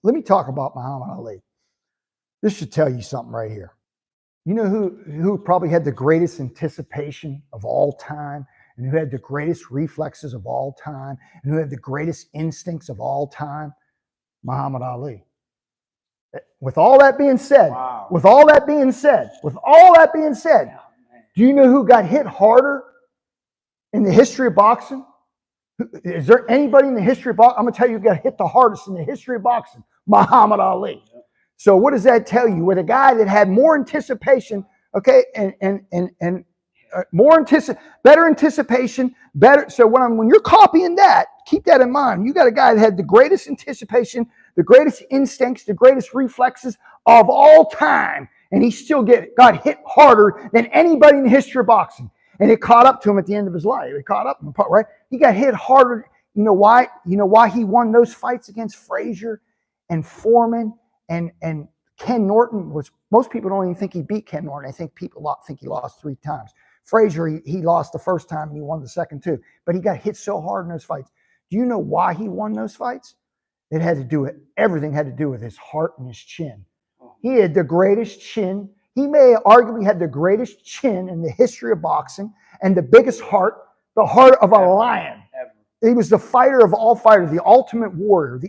let me talk about Muhammad Ali. This should tell you something right here. You know who probably had the greatest anticipation of all time, and who had the greatest reflexes of all time, and who had the greatest instincts of all time? Muhammad Ali. With all that being said, Wow. with all that being said, do you know who got hit harder in the history of boxing? Is there anybody in the history of boxing? I'm going to tell you who got hit the hardest in the history of boxing. Muhammad Ali. So what does that tell you? With a guy that had more anticipation, okay, and better anticipation, better. So when you're copying that, keep that in mind. You got a guy that had the greatest anticipation, the greatest instincts, the greatest reflexes of all time, and he still got hit harder than anybody in the history of boxing. And it caught up to him at the end of his life. It caught up to him, right? He got hit harder. You know why? You know why he won those fights against Frazier and Foreman and Ken Norton? Was most people don't even think he beat Ken Norton. I think people think he lost 3 times. Frazier, he lost the first time and he won the second too. But he got hit so hard in those fights. Do you know why he won those fights? Everything had to do with his heart and his chin. He had the greatest chin. He may arguably had the greatest chin in the history of boxing and the biggest heart, the heart of a lion. He was the fighter of all fighters, the ultimate warrior.